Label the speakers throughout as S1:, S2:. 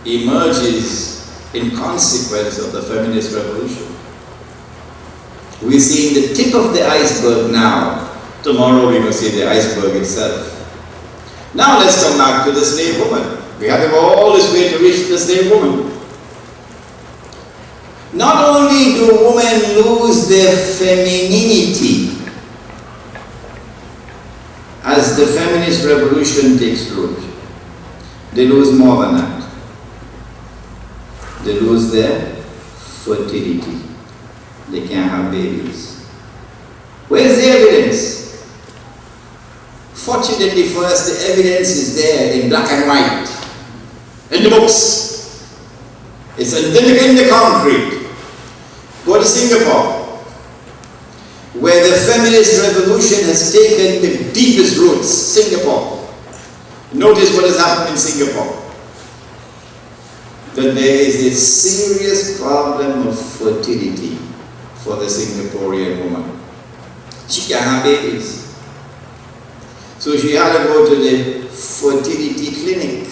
S1: emerges in consequence of the feminist revolution. We're seeing the tip of the iceberg now. Tomorrow we will see the iceberg itself. Now let's come back to the slave woman. We had to go all this way to reach the slave woman. Not only do women lose their femininity as the feminist revolution takes root, they lose more than that. They lose their fertility. They can't have babies. Where's the evidence? Fortunately for us, the evidence is there in black and white, in the books. It's in the concrete. Go to Singapore, where the feminist revolution has taken the deepest roots. Singapore. Notice what has happened in Singapore. That there is a serious problem of fertility for the Singaporean woman. She can't have babies. So she had to go to the fertility clinic.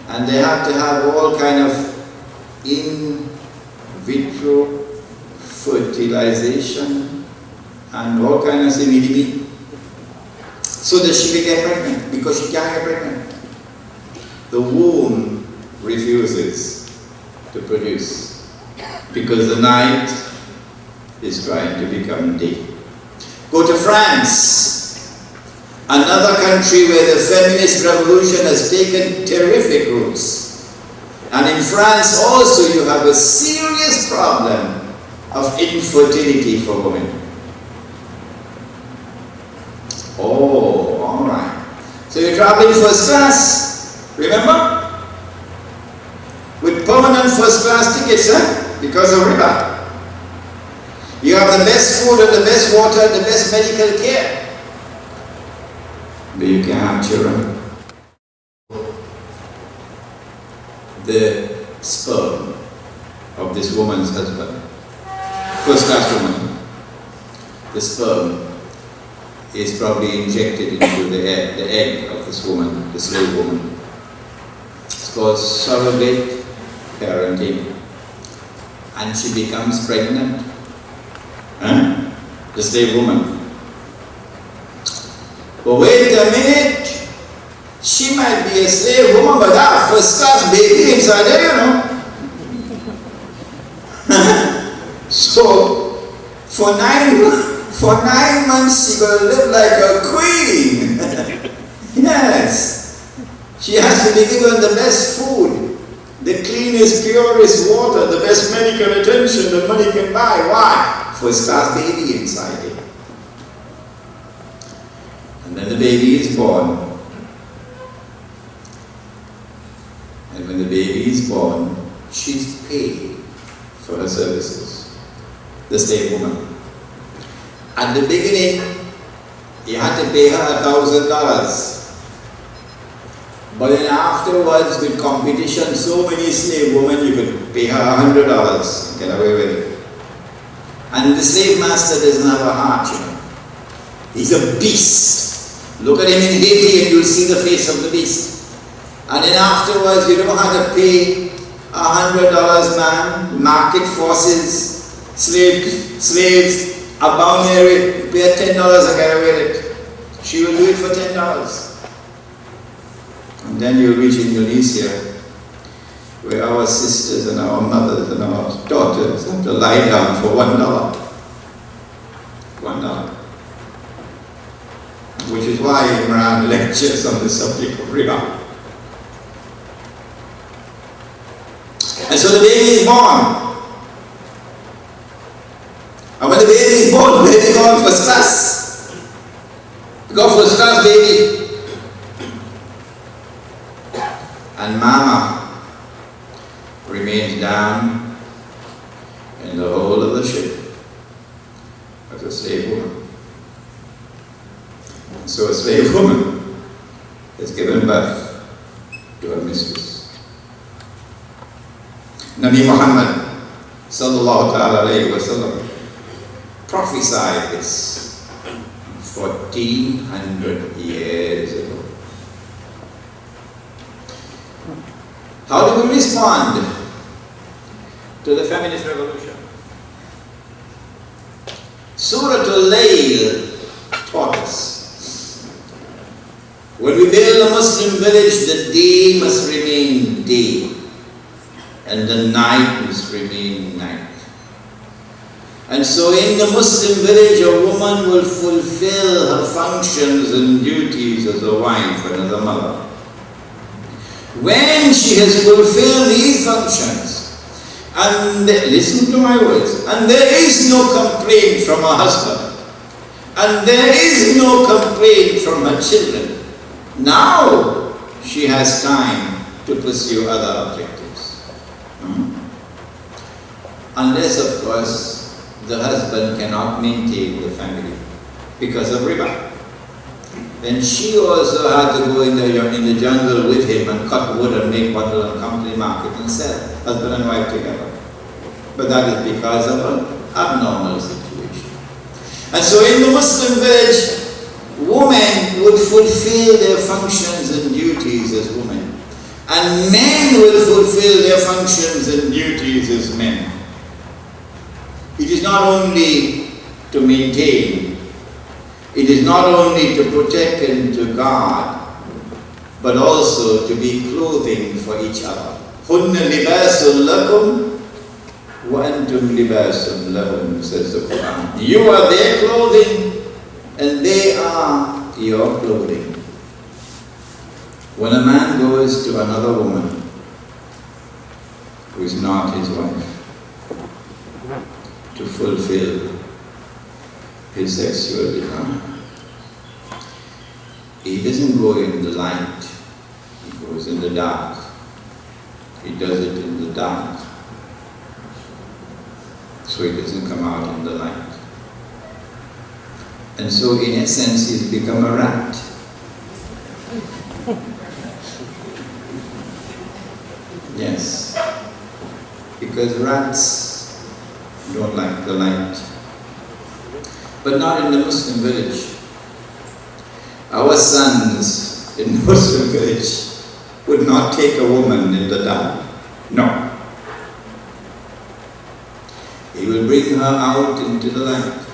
S1: And they have to have all kind of in vitro fertilization and all kind of similitude, so that she can get pregnant, because she can't get pregnant. The womb refuses to produce because the night is trying to become day. Go to France, another country where the feminist revolution has taken terrific roots. And in France also you have a serious problem of infertility for women. Oh, all right. So you're traveling first class, remember? With permanent first class tickets, because of riba. You have the best food and the best water and the best medical care. But you can't have children. The sperm of this woman's husband, first class woman, the sperm is probably injected into the egg of this woman, the slave woman. It's called surrogate parenting. And she becomes pregnant. The slave woman. But wait a minute. She might be a slave woman, but that first class baby inside there, you know. So, for nine months, she gonna live like a queen. Yes. She has to be given the best food, the cleanest, purest water, the best medical attention that money can buy. Why? First class baby inside it. And then the baby is born. And when the baby is born, she's paid for her services. The slave woman. At the beginning, you had to pay her $1,000. But then afterwards, with competition, so many slave women, you could pay her $100 and get away with it. And the slave master doesn't have a heart, you know. He's a beast. Look at him in Haiti and you'll see the face of the beast. And then afterwards, you don't have to pay $100, man. Market forces, slaves are bound there, pay $10 and get away with it. She will do it for $10. And then you reach Indonesia, where our sisters and our mothers and our daughters have to lie down for $1. $1. Which is why Imran lectures on the subject of riba. And so the baby is born. And when the baby is born, the baby goes first class. You go first class, baby. And mama remains down in the hold of the ship as a slave woman. And so a slave woman is given birth to her mistress. Nabi Muhammad sallallahu alayhi wa sallam prophesied this 1400 years ago. How do we respond to the feminist revolution? Surah Al-Layl taught us, when we build a Muslim village, the day must remain day, and the night must remain night. And so in the Muslim village, a woman will fulfill her functions and duties as a wife and as a mother. When she has fulfilled these functions, and listen to my words, and there is no complaint from her husband, and there is no complaint from her children, now she has time to pursue other objectives. Unless, of course, the husband cannot maintain the family because of riba. Then she also had to go in the jungle with him and cut wood and make bottle and come to the market and sell, husband and wife together. But that is because of an abnormal situation. And so in the Muslim village, women would fulfill their functions and duties as women, and men will fulfill their functions and duties as men. It is not only to maintain, it is not only to protect and to guard, but also to be clothing for each other. هُنَّ لِبَاسٌ لَكُمْ وَأَنْتُمْ لِبَاسٌ لَهُمْ, says the Quran. You are their clothing and they are your clothing. When a man goes to another woman who is not his wife to fulfill his sexual desire, he doesn't go in the light, he goes in the dark. He does it in the dark, so he doesn't come out in the light. And so in essence he's become a rat. Yes, because rats don't like the light. But not in the Muslim village. Our sons in the Muslim village would not take a woman in the dark. No. He will bring her out into the light.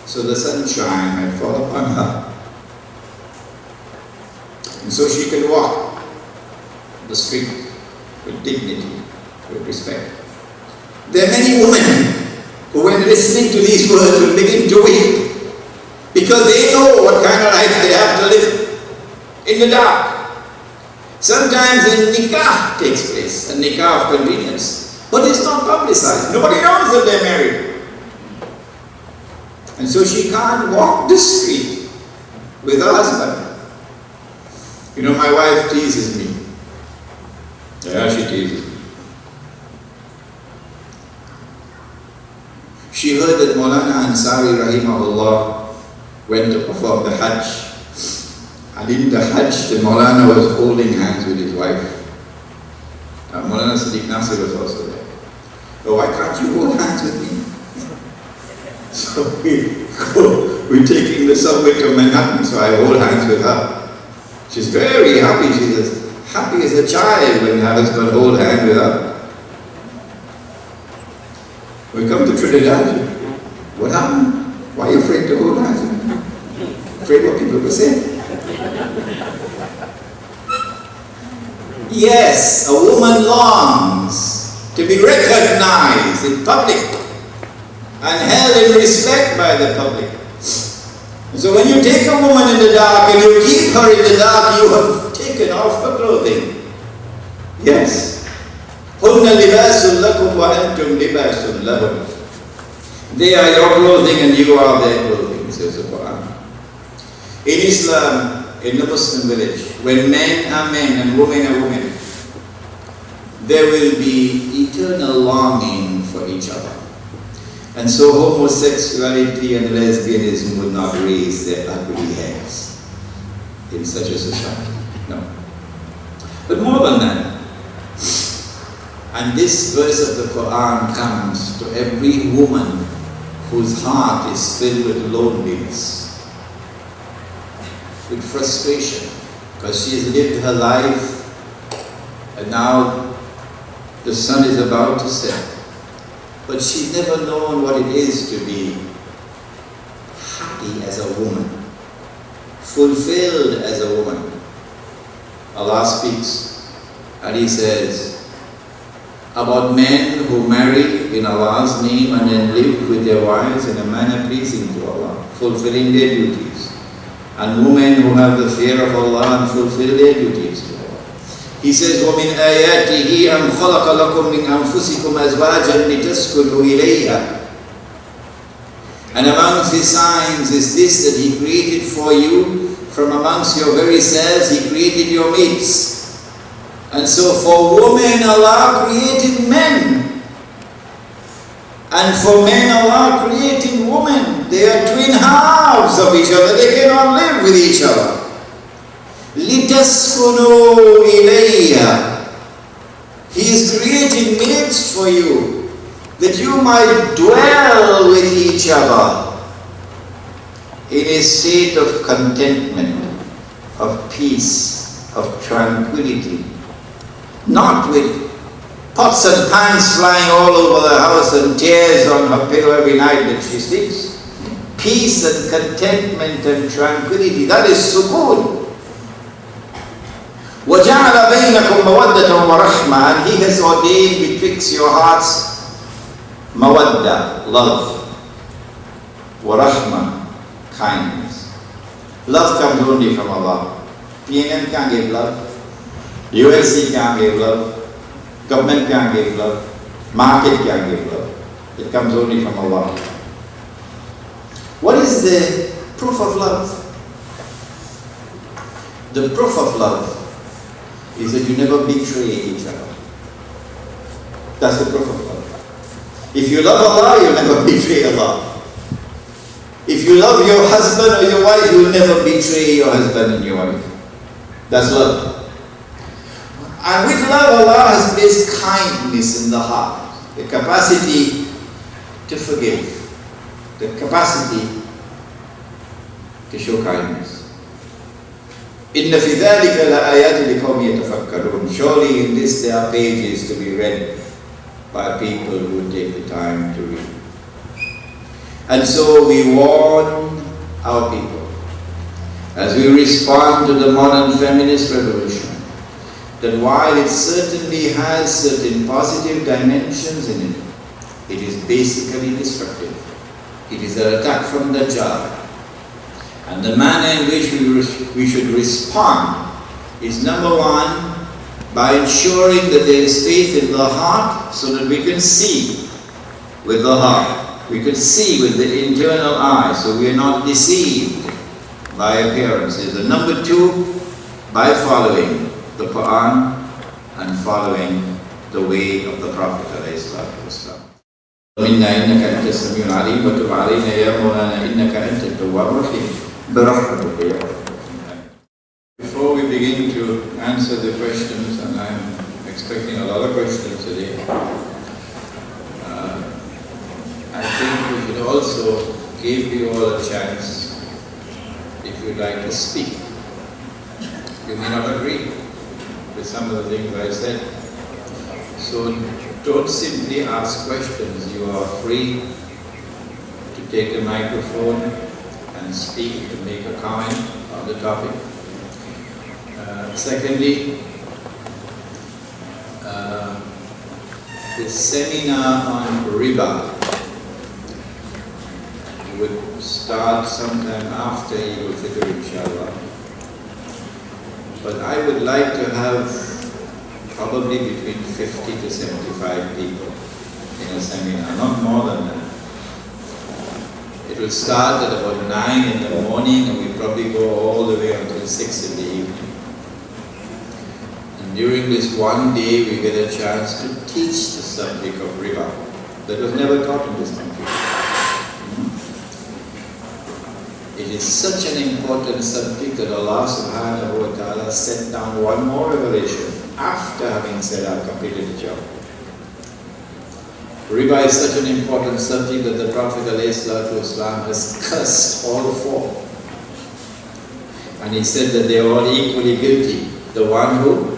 S1: So the sunshine might fall upon her. And so she can walk the street with dignity, with respect. There are many women who, when listening to these words, will begin to weep because they know what kind of life they have to live in the dark. Sometimes a nikah takes place, a nikah of convenience, but it's not publicized. Nobody knows that they're married. And so she can't walk the street with her husband. You know, my wife teases me. Yeah, she teases me. She heard that Maulana Ansari rahimahullah went to perform the Hajj. And in the Hajj, the Maulana was holding hands with his wife. Maulana Siddiq Nasir was also there. But why can't you hold hands with me? So we're taking the subway to Manhattan, so I hold hands with her. She's very happy. She's as happy as a child when her husband holds hands with her. We come to Trinidad. What happened? Why are you afraid to hold hands with me? Afraid what people will say? Yes, a woman longs to be recognized in public and held in respect by the public. So when you take a woman in the dark and you keep her in the dark, you have taken off her clothing. Yes. هُنَّ لِبَاسٌ لَكُمْ وَأَنْتُمْ لِبَاسٌ لَهُمْ. They are your clothing and you are their clothing, says the Quran. In Islam, in the Muslim village, when men are men and women are women, there will be eternal longing for each other. And so homosexuality and lesbianism would not raise their ugly heads in such a society. No. But more than that, and this verse of the Quran comes to every woman whose heart is filled with loneliness, with frustration, because she has lived her life And now the sun is about to set. But she's never known what it is to be happy as a woman, fulfilled as a woman. Allah speaks and He says about men who marry in Allah's name and then live with their wives in a manner pleasing to Allah, fulfilling their duties, and women who have the fear of Allah and fulfill their duties to Allah. He says, وَمِنْ آيَاتِهِ أَنْ خَلَقَ لَكُم مِّنْ أَنفُسِكُمْ أَزْوَاجًا لِتَسْكُنُوا إِلَيْهَا. And amongst His signs is this, that He created for you from amongst your very selves, He created your mates. And so for women, Allah created men. And for men, Allah created women. They are twin halves of each other. They cannot live with each other. لِتَسْكُنُوا إِلَيْهَا. He is creating mates for you, that you might dwell with each other in a state of contentment, of peace, of tranquility. Not with pots and pans flying all over the house and tears on her pillow every night that she sleeps. Peace and contentment and tranquility, that is sukoon. وَجَعَلَ بَيْنَكُمْ مَوَدَّةً وَرَحْمَةً. And He has ordained betwixt your hearts mawadda, love, wa-rahmah, kindness. Love comes only from Allah. PNM can't give love. USC can't give love. Government can't give love. Market can't give love. It comes only from Allah. What is the proof of love? The proof of love is that you never betray each other. That's the proof of love. If you love Allah, you'll never betray Allah. If you love your husband or your wife, you'll never betray your husband and your wife. That's love. And with love, Allah has placed kindness in the heart, the capacity to forgive, the capacity to show kindness. إِنَّ فِي ذَلِكَ لَآيَاتٍ لِقَوْمٍ يَتَفَكَّرُونَ. Surely in this there are pages to be read by people who take the time to read. And so we warn our people, as we respond to the modern feminist revolution, that while it certainly has certain positive dimensions in it, it is basically destructive. It is an attack from Dajjal. And the manner in which we should respond is, number one, by ensuring that there is faith in the heart, so that we can see with the heart. We can see with the internal eye, so we are not deceived by appearances. And number two, by following the Quran and following the way of the Prophet ﷺ. مِنَّا إِنَّكَ أَنْتَ السَّمِيعُ الْعَلِيمُ وَتُبْ عَلَيْنَا يَا مَوْلَانَا إِنَّكَ أَنْتَ التَّوَّابُ الرَّحِيمُ بِرَحْمَتِكَ يَا رَبَّ. Before we begin to answer the questions, and I'm expecting a lot of questions today, I think we should also give you all a chance, if you'd like to speak. You may not agree with some of the things I said. So don't simply ask questions. You are free to take the microphone and speak, to make a comment on the topic. Secondly, the seminar on riba would start sometime after Eid al-Fitr, inshallah. But I would like to have probably between 50 to 75 people in a seminar, not more than that. It will start at about 9 in the morning and we probably go all the way until 6 in the evening. And during this one day we get a chance to teach the subject of riba that was never taught in this country. It is such an important subject that Allah subhanahu wa ta'ala sent down one more revelation after having said, I've completed the job. Riba is such an important subject that the Prophet ﷺ has cursed all four. And he said that they are all equally guilty. The one who